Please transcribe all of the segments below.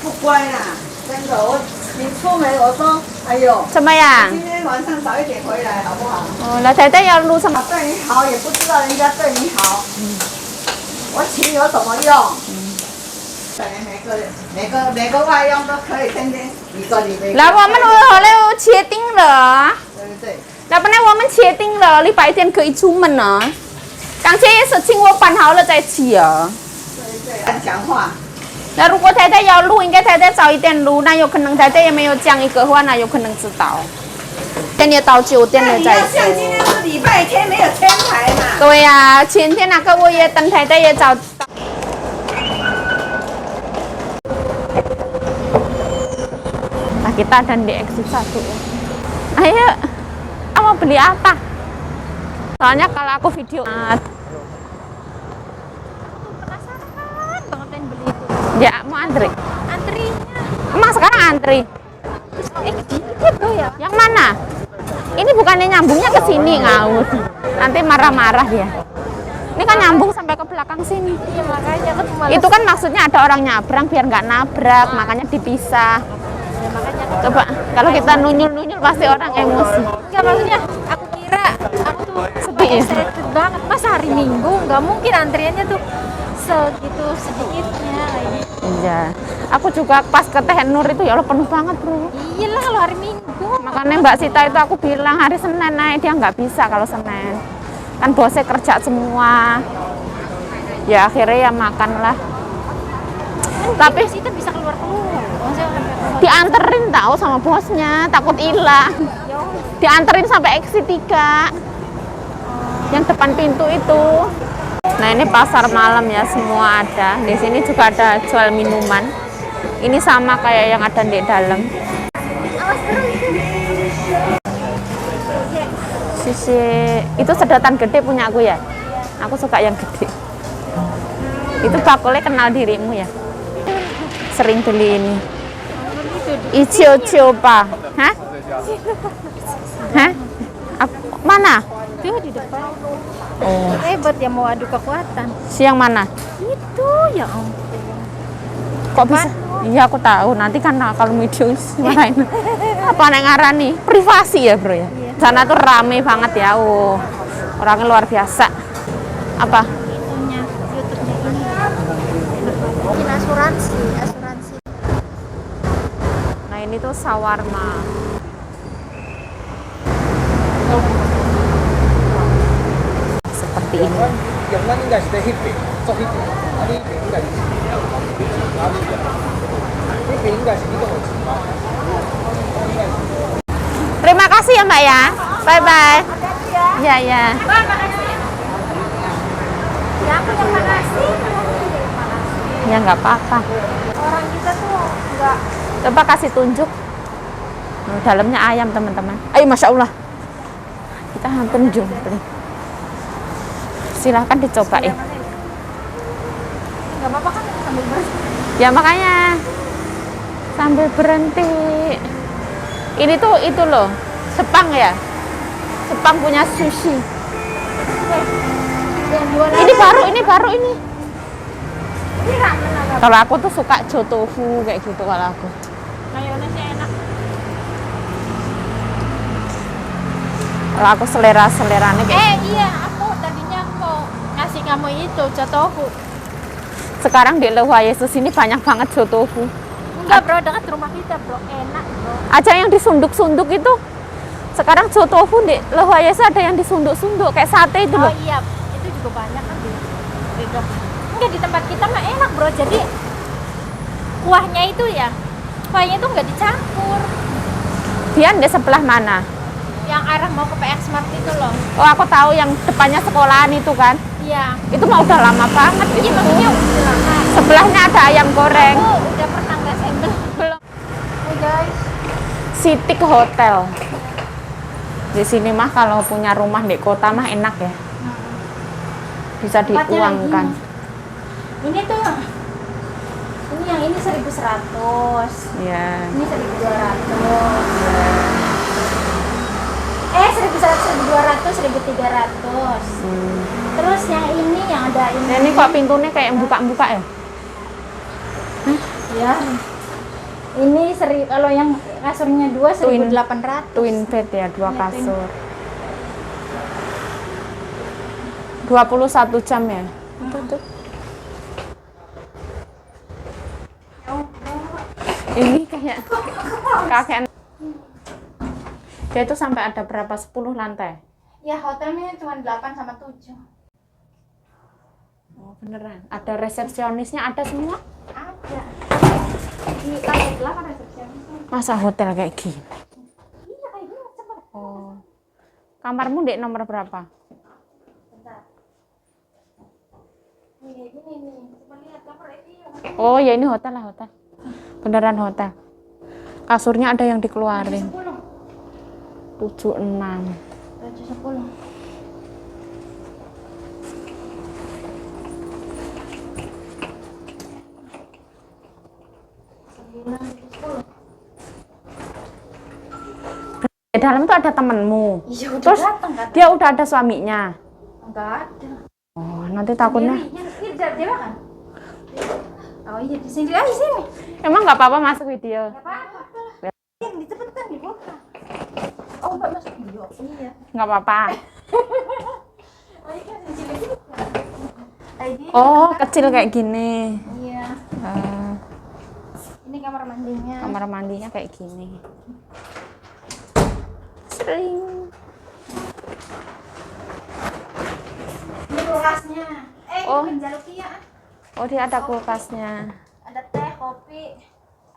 不乖啦，真的，你出门我说，哎呦，怎么样？今天晚上早一点回来好不好？哦，那太太要录什么？对你好也不知道人家对你好，我请有什么用？对，每个外佣都可以天天一个礼拜。来，我们后来确定了。对对对。那本来我们确定了，礼拜天可以出门呢。刚才也是请我办好了再去哦。对对，按讲话。那如果太太要录，应该太太早一点录，那有可能太太也没有讲一个话，那有可能知道。等你到9点了再说。像今天是礼拜天，没有天台嘛。对呀、前天那个我也等太太也早。Nah, kita dan di exit 1. Ayo, mau beli apa? Soalnya kalau aku video Penasaran banget pengen beli itu. ya mau antri. Antrinya. Emang sekarang antri? Dikit bro ya. Yang mana? Ini bukannya nyambungnya ke sini ngawur. Nanti marah-marah dia. Ini kan nyambung sampai ke belakang sini. Iya makanya kan cuma. Itu kan maksudnya ada orang nyabrang biar nggak nabrak, makanya dipisah. Ya, makanya Coba kalau kita nunyul-nunyul pasti orang emosi. enggak maksudnya aku kira aku tuh Sepi ya? excited banget. Masa hari Minggu nggak mungkin antriannya tuh segitu sedikitnya kayak gitu. Iya. Aku juga pas ke Teh Nur itu ya Allah penuh banget bro. Iyalah kalau hari Minggu. Makanya Mbak Sita itu aku bilang hari Senin naik, dia nggak bisa kalau Senin. Kan bosnya kerja semua. Ya akhirnya ya makan lah. Tapi kita bisa keluar-keluar. Maksudnya sampai keluar. dianterin tahu sama bosnya, takut hilang. Ya Allah. Dianterin sampai exit 3. Yang depan pintu itu. Nah, ini pasar malam ya, semua ada. Di sini juga ada jual minuman. Ini sama kayak yang ada di dalam. Awas terus. Sisi itu sedotan gede punya aku ya. Aku suka yang gede. Itu bakulnya kenal dirimu ya. Sering beli ini. Icio pa. Hah? Hah? Mana? Dia di depan. Oh. Hebat ya mau adu kekuatan. Siang mana? Itu ya ampun. Kok bisa? Iya aku tahu. Nanti kan kalau video marahin. Apa yang ngarani? Privasi ya bro ya. Iya. Sana tuh rame banget ya. Oh, orangnya luar biasa. Apa? Itunya YouTube-nya ini. Bikin asuransi. Nah ini tuh shawarma. Seperti ini. Terima kasih ya Mbak ya. Bye bye. Iya ya. Mbak, makasih. Ya aku yang makasih. Ya nggak apa-apa. Orang kita tuh enggak. Coba kasih tunjuk. Nah, dalamnya ayam teman-teman. Ayo masya Allah. Kita hampir jumpling. Silahkan dicobain. Enggak apa-apa kan sambil berhenti. Ya makanya sambil berhenti. Ini tuh itu loh, Sepang ya. Sepang punya sushi. Yang jualan Ini baru ini. ini ramen apa? Kalau aku tuh suka jotofu kayak gitu kalau aku. Mayonesnya enak. Kalau aku selera-seleranya kayak Iya, aku tadinya mau ngasih kamu itu jatohu. sekarang di Lewa Yesus ini banyak banget jotofu. Enggak bro, dekat rumah kita bro, enak bro. Aja yang disunduk-sunduk itu. Sekarang jotofu di Lewa Yesus ada yang disunduk-sunduk kayak sate itu Oh loh. iya, itu juga banyak kan di enggak di tempat kita mah enak bro, jadi kuahnya itu tuh enggak dicampur. Dia di sebelah mana? Yang arah mau ke PX Mart itu loh. Oh aku tahu yang depannya sekolahan itu kan. Iya. Itu mah udah lama banget di Iya situ. maksudnya udah lama. Sebelahnya ada ayam goreng. Aku udah pernah ngerasain belum? Belum. Hey guys. Sitik Hotel. Di sini mah kalau punya rumah di kota mah enak ya. Bisa Tempatnya diuangkan. Ini tuh yang ini 1.100. Iya. Ini 1.200. 1.100, 1.200, 1.300. Terus yang ini yang ada ini. Nah, ini kok pintunya kayak yang buka-buka ya? Ya. Ini kalau yang kasurnya 2 1.800. Twin bed ya, 2 Iya, kasur. 21 jam ya. Tuh. Ini kayak kakek. Dia itu sampai ada berapa? 10 lantai? Ya hotelnya cuma 8 sama 7. Oh beneran? Ada resepsionisnya, ada semua? Ada. Di lantai 8 resepsionisnya. Masa hotel kayak gini? Iya kayak gini cepet. Oh. Kamarmu dek nomor berapa? Bentar. Nih kayak gini nih. Coba lihat kamar ini. Oh ya ini hotel lah, hotel. Beneran hotel. Kasurnya ada yang dikeluarin. 76. 710. Di dalam tuh ada temenmu. Iya udah Terus datang kan? dia udah ada suaminya. Enggak ada. Oh nanti takutnya. Ini dia kan? Oh iya di sini aja sini. Emang nggak apa-apa masuk video? Enggak apa-apa. Yang dicepetan dibuka. Oh enggak masuk video. Iya. Nggak apa-apa. Oh iya kan kecil gitu. Oh kecil kayak gini. Iya. Ini kamar mandinya. Kamar mandinya kayak gini. Sering. Ini kulkasnya. Oh. Ini Jaluknya. Oh dia ada kulkasnya. Ada teh, kopi.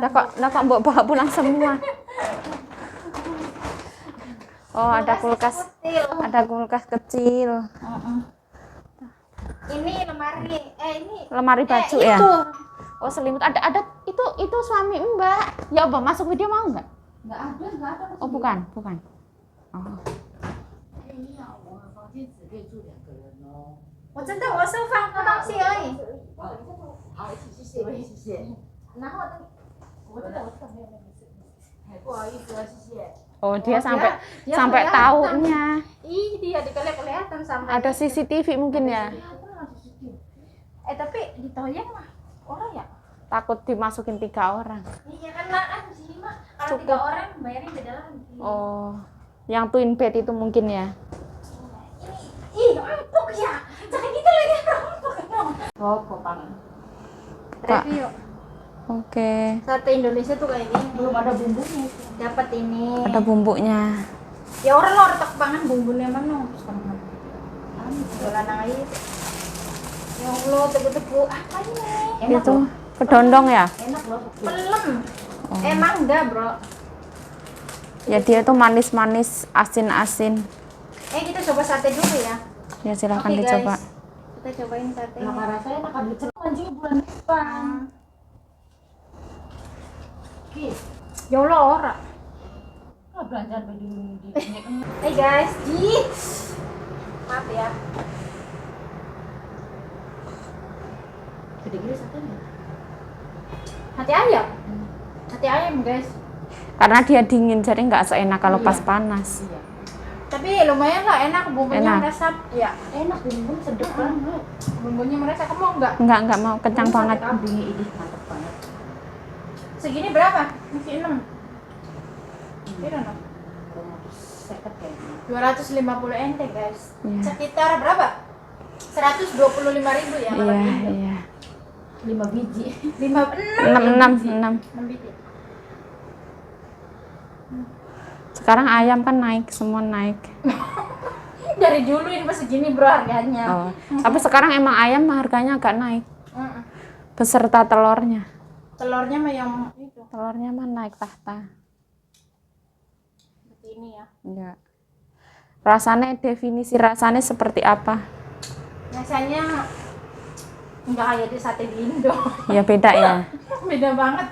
Lah kok mbok bawa pulang semua? Oh ada kulkas. Kecil. Ada kulkas kecil. Ini lemari. Ini Lemari baju ya? itu. Oh selimut ada itu suami Mbak. Ya Mbak masuk video mau nggak? Enggak ada. Oh bukan. Oh. 我真的我是放个东西而已。好，谢谢。然后我这个没有那个事。不好意思啊，谢谢。 Oh dia sampai dia sampai kelihatan. taunya. Ih dia kelihatan sampai. Ada CCTV mungkin ya. Tapi di toilet mah orang ya. Takut dimasukin 3 orang. Iya kan di sini mah kalau 3 orang bayarin beda lagi. Oh, yang twin bed itu mungkin ya. Ih, empuk ya. Jangan gitu lagi empuk. Oh, kopang. Review. Oke. Sate Indonesia tuh kayak gini. Belum ada bumbunya. Dapat ini. Ada bumbunya. Ya orang lo retak banget bumbunya mana? Jualan air. Ya Allah, tebu-tebu apa ini? Itu kedondong ya? Enak loh. Pelem. Emang enggak, Bro. Ya dia tuh manis-manis, asin-asin. Kita coba sate dulu ya. Ya silahkan Oke, dicoba. guys. Kita cobain sate. Nama rasanya enak ada celok anjing bulan depan. Ya Allah, ora. Belanja baju di Guys, maaf ya. gede-gede satenya. Hati ayam. Hati ayam, guys. Karena dia dingin jadi nggak seenak kalau pas panas. Iya. Tapi lumayan lah enak bumbunya Enak. meresap. Ya, Enak bumbu sedap banget. bumbunya meresap. Kamu enggak? Enggak mau kencang banget. Kambingnya ini mantap banget. Segini berapa? Masih 6. Kira no? 250 kayaknya. 250 ente, guys. Iya. Sekitar berapa? 125.000 ya kalau Iya, di Indo. iya. 5 biji. 6 biji. Sekarang ayam kan naik, semua naik. Dari dulu ini masih segini, Bro, harganya. Oh. Tapi sekarang emang ayam harganya agak naik. Beserta telurnya. Telurnya mah yang itu. Telurnya mah naik tahta. Seperti ini ya. Enggak. Rasanya, definisi rasanya seperti apa? Rasanya enggak kayak di sate di Indo. Ya beda ya. Beda banget.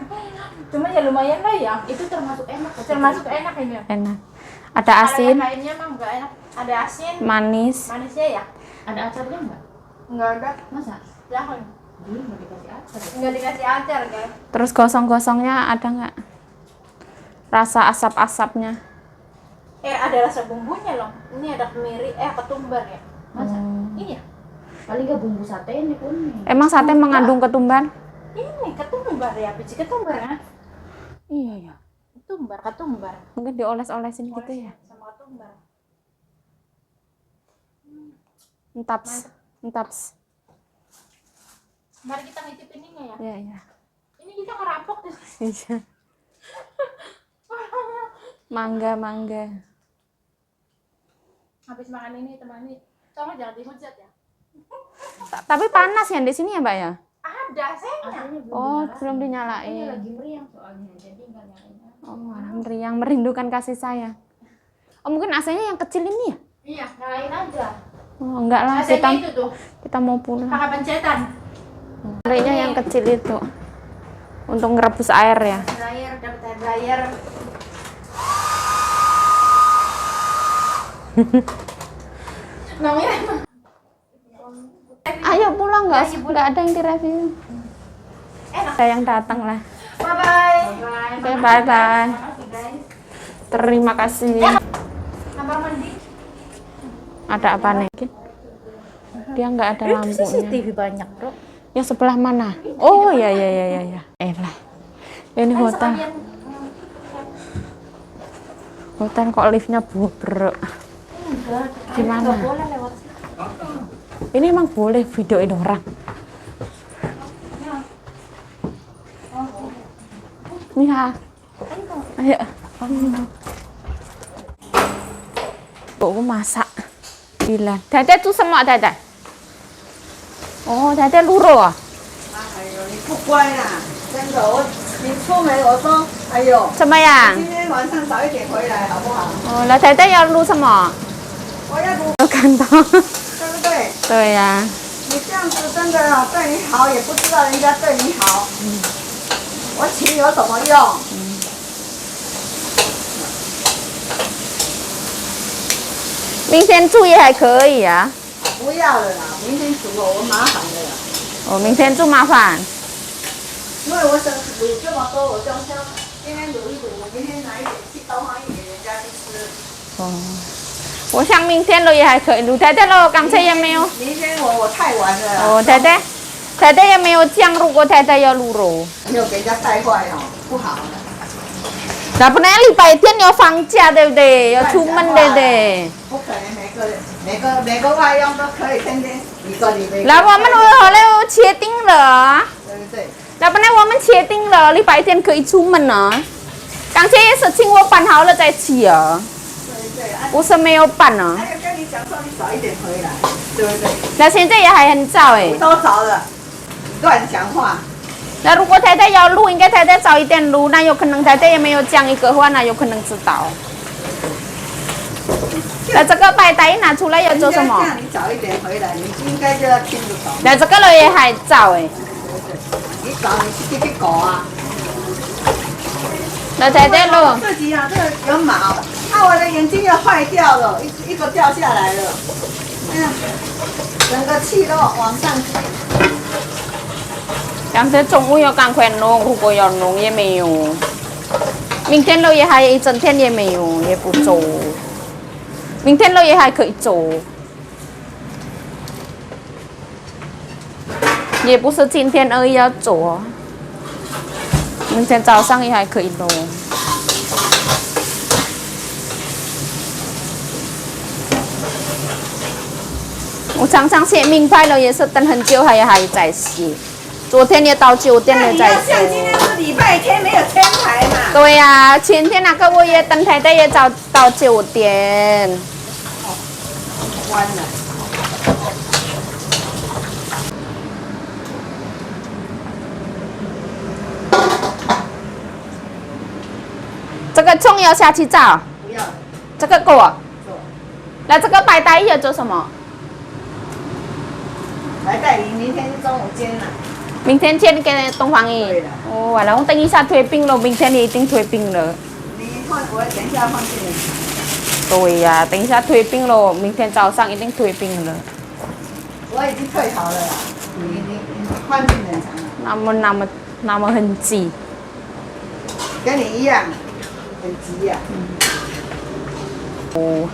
Cuma ya lumayan lah ya. Itu termasuk enak. Termasuk enak ini. Enak. Ada asin, Kalau yang lainnya mah enggak enak. Ada asin, manis. manisnya ya? Ada acarnya enggak? Enggak ada. Masa? Jangan. Dulu enggak dikasih acar. Enggak dikasih acar, guys. Terus gosong-gosongnya ada nggak? Rasa asap-asapnya. Ada rasa bumbunya loh. Ini ada kemiri, ketumbar ya. Masa? Iya. Paling enggak bumbu sate ini kuning. Emang sate mengandung ketumbar? Ini ketumbar ya, biji ketumbar kan? Iya ya. Ketumbar, ketumbar. Mungkin dioles-olesin gitu ya. Sama ketumbar. Entaps. Entaps. Mari kita ngicip ininya ya. Iya, iya. Ini kita ngerampok deh. Iya. Mangga, mangga. Habis makan ini teman ini. Tolong jangan dihujat ya. Tapi panas ya di sini ya, Mbak ya? Ada, saya. Oh, belum dinyalain. Ini lagi meriang soalnya, jadi nggak nyalain. Oh, meriang, merindukan kasih sayang. Oh, mungkin AC-nya yang kecil ini ya? Iya, nyalain aja. Oh, enggak lah, AC-nya itu tuh, kita mau pulang. pakai pencetan. Nyarinya yang kecil itu. Untuk ngerebus air ya. Dryer, dapat air dryer. Namanya Ayo pulang, nggak ada yang direview. Ada yang datang lah. bye-bye. Oke, bye-bye. Makasih guys. Terima kasih. Kamar mandi. Ada apa nih? Dia nggak ada lampunya. CCTV banyak, Bro. Yang sebelah mana? Oh, ya. Elah. Ini hotel. Hotel kok liftnya bobrok. Gimana? Nggak boleh lewat situ. Ini emang boleh videoin orang. Iya. Ayo. Bố masak. Gila. Tete tuh semua tete. Oh, tete luro à? 哎呦，你不乖啦，真的，你出门我说，哎呦， 怎么样？今天晚上早一点回来好不好？哦，那太太要录什么？我要不，有看到。对不对？对呀、你这样子真的哦，对你好也不知道人家对你好。我请有什么用？明天住也还可以啊。不要了啦，明天煮我麻烦的啦。哦，明天住麻烦。因为我想卤这么多，我就想今天卤一卤，明天拿一点去刀换一点人家去吃。哦，我想明天了也还可以。鲁太太了，刚才也没有。明天我太晚了啦。哦，太太也没有讲，如果太太要卤肉。没有给人家带坏哦，不好。那不然礼拜天要放假，对不对？要出门，对不对？不可能每个外佣都可以天天一个礼拜。那我们后来确定了。对不对？那本来我们确定了，礼拜天可以出门呢。刚才也是请我办好了再去啊，对，不是没有办呢。还有跟你讲说你早一点回来，对不对？那现在也还很早哎。都早了，乱讲话。那如果太太要录，应该太太早一点录，那有可能太太也没有讲一个话，那有可能知道。那这个白带拿出来要做什么？这样你早一点回来，你应该就要听得懂。那这个了也还早哎。你早你去搞啊。那太太录。自己啊，这个有毛，我的眼睛要坏掉了，一个掉下来了，整个气都往上去。刚才中午要赶快弄，如果要弄也没有。明天了也还一整天也没有，也不做。明天了也还可以做，也不是今天而已要做。明天早上也还可以弄。我常常写名牌了，也是等很久还在写。昨天也到9点了在做。像今天是礼拜天，没有天台嘛。对呀、前天那个我也等太太也到9点。关了。这个葱要下去炸，不要了，这个够啊。做。那这个白带要做什么？来带你明天中午煎了。明天煎给东方姨。对的。哦，完了，我等一下退冰了，明天你一定退冰了。你放，我等一下放进来。对呀、等一下退冰了，明天早上一定退冰了。我已经退好了啦，你换进冷藏了。那么很急。跟你一样，很急呀、哦，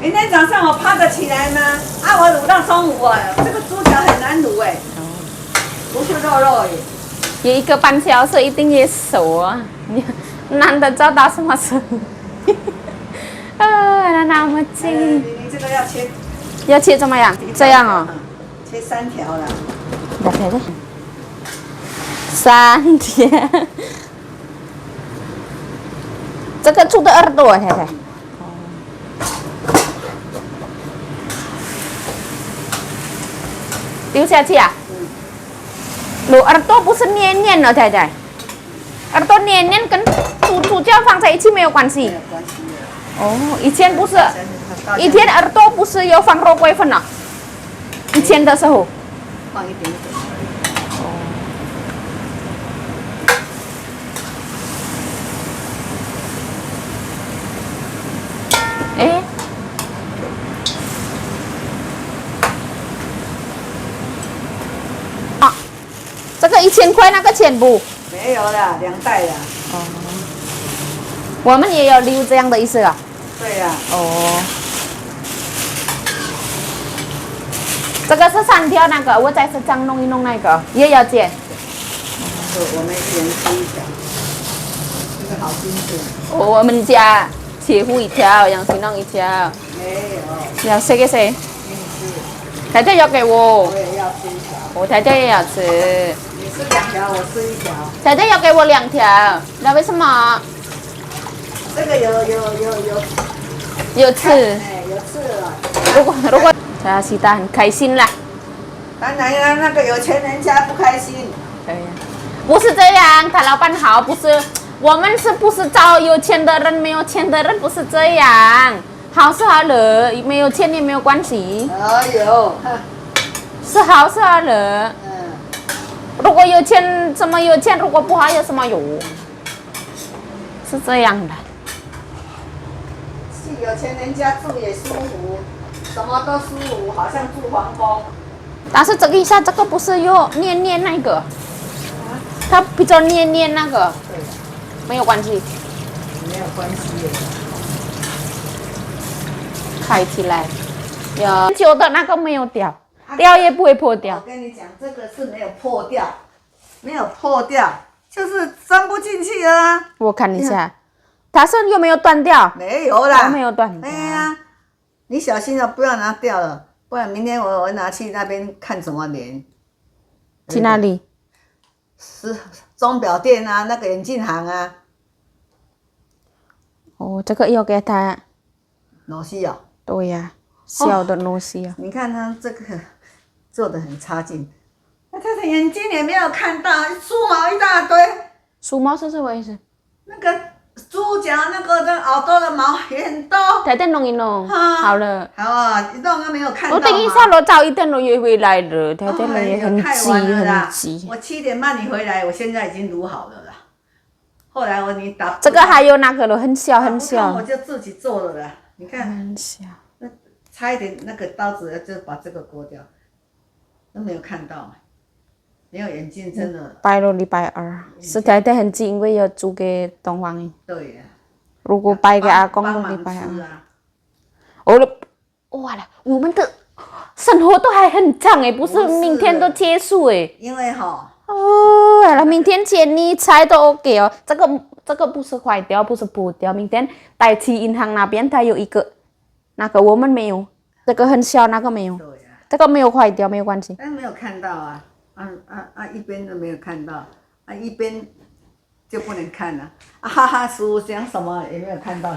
明天早上我爬得起来吗？我卤到中午这个猪脚很难卤不是肉而已。有一个半小时一定也熟啊，难得找到什么熟。那那么近。你这个要切，要切怎么样？这样哦。切3条了。对对。3条。这个猪的耳朵，太太。丢下去啊？耳朵不是黏黏的，太太。耳朵黏黏跟猪脚放在一起没有关系。没有关系的。哦，以前不是，以前耳朵不是有放肉桂粉啊？以前的时候。放一点点。哎。啊，这个1000块那个钱不？没有啦，2袋啦。哦。我们也有留这样的意思啊？对呀。哦。这个是3条那个，我在市场弄一弄那个也要剪。我们一人吃1条，这个好新鲜。我们家切乎1条，杨新弄1条。没有。要谁给谁？给你吃。太太要给我。我也要吃1条。我太太也要吃。你吃2条，我吃1条。太太要给我2条，那为什么？这个有刺。哎，有刺了。如果他西达很开心啦。当然啦，那个有钱人家不开心。对呀。不是这样，他老板好，不是我们是不是找有钱的人，没有钱的人不是这样，好是好了，没有钱也没有关系。哎呦，是好是好了。如果有钱什么有钱，如果不好有什么有，是这样的。是有钱人家住也舒服，什么都舒服，好像住皇宫。但是这个一下这个不是有黏黏那个。它比较黏黏那个，没有关系，没有关系的。开起来，有旧的那个没有掉，掉也不会破掉。我跟你讲，这个是没有破掉，没有破掉，就是钻不进去了啊。我看一下，它是有没有断掉？没有啦，没有断掉。哎呀，你小心了，不要拿掉了，不然明天我拿去那边看什么脸。去哪里？是钟表店啊，那个眼镜行啊。哦，这个要给他。螺丝哦。对呀，小的螺丝啊。你看他这个做的很差劲，那他的眼睛也没有看到，梳毛一大堆。梳毛是什么意思？那个猪脚那个的耳朵的毛也很多。再弄一弄，好了。好啊，弄都没有看到。我等一下我早一点我也回来了，太太人也很急很急。我7点半你回来，我现在已经卤好了啦。后来你打这个还有那个了，很小很小。我就自己做了啦，你看。很小。差一点那个刀子就把这个割掉，都没有看到嘛。没有眼镜真的。拜了礼拜2，是太太很急，因为要煮给东方的。对呀。如果拜给阿公的礼拜2。哇了，我们的生活都还很长哎，不是明天都结束哎。因为哈。哦，好了，明天前你猜都 OK 哦。这个不是坏掉，不是破掉。明天带去银行那边，它有一个，那个我们没有，这个很小，那个没有。对呀。这个没有坏掉，没有关系。但没有看到啊，一边都没有看到，一边就不能看了。哈哈，师傅讲什么也没有看到。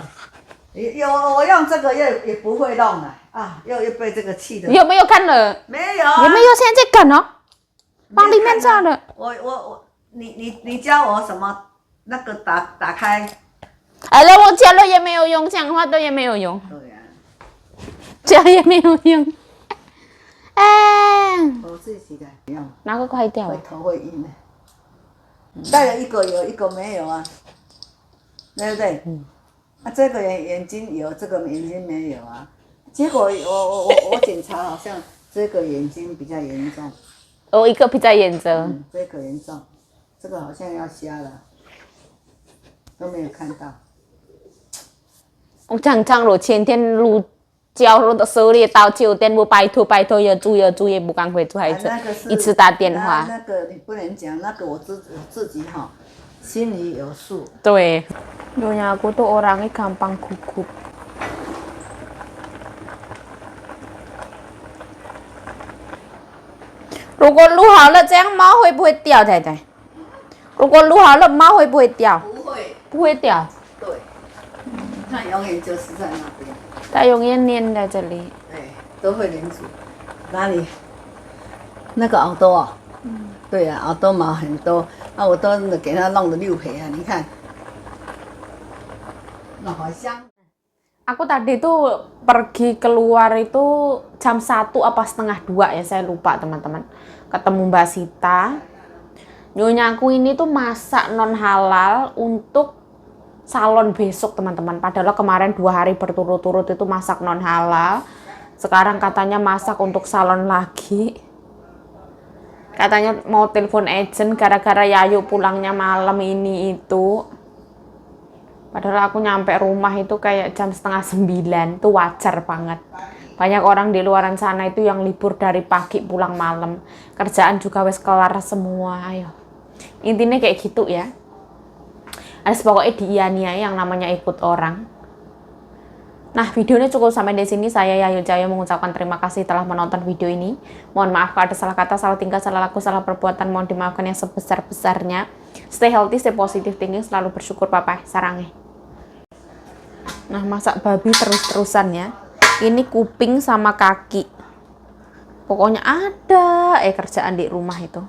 我用这个也不会弄了啊，又被这个气的。有没有看了？没有啊。有没有现在在赶哦？往里面炸了。你教我什么？那个打开。哎了，我教了也没有用，讲话都也没有用。对呀。教也没有用。哎。我自己的用。哪个坏掉？头会晕的。戴了一个有，一个没有啊，对不对？这个眼睛有，这个眼睛没有啊。结果我检查好像这个眼睛比较严重。哦，一个比较严重。这个严重，这个好像要瞎了，都没有看到。我讲了，前天录叫的手里到酒店不拜托也住也不赶快住还住，一直打电话。那个你不能讲，那个我自己哈，心里有数。对，Nyonya aku tuh orangnya gampang gugup. 如果录好了，这样猫会不会掉，太太？如果录好了，猫会不会掉？不会，不会掉。对，它永远就是在那边。它永远粘在这里。对，都会连住。哪里？那个耳朵啊？对呀、耳朵毛很多，那我都给它弄得溜皮啊！你看，那好香。Aku tadi tuh pergi keluar itu jam 1 apa setengah 2 ya, saya lupa teman-teman. Ketemu Mbak Sita. Nyonyaku ini tuh masak non halal untuk salon besok teman-teman. Padahal kemarin 2 hari berturut-turut itu masak non halal. Sekarang katanya masak untuk salon lagi. Katanya mau telepon agent gara-gara Yayu pulangnya malam ini itu. Padahal aku nyampe rumah itu kayak jam setengah 9, itu wajar banget. Banyak orang di luaran sana itu yang libur dari pagi pulang malam. Kerjaan juga wes kelar semua, ayo. Intinya kayak gitu ya. Ada pokoknya dianiaya yang namanya ikut orang. Nah, videonya cukup sampai di sini. Saya Yayu Jaya mengucapkan terima kasih telah menonton video ini. Mohon maaf kalau ada salah kata, salah tingkah, salah laku, salah perbuatan. Mohon dimaafkan yang sebesar-besarnya. Stay healthy, stay positive thinking, selalu bersyukur, Papa. Sarangnya. Nah, masak babi terus-terusan ya. Ini kuping sama kaki. Pokoknya ada kerjaan di rumah itu.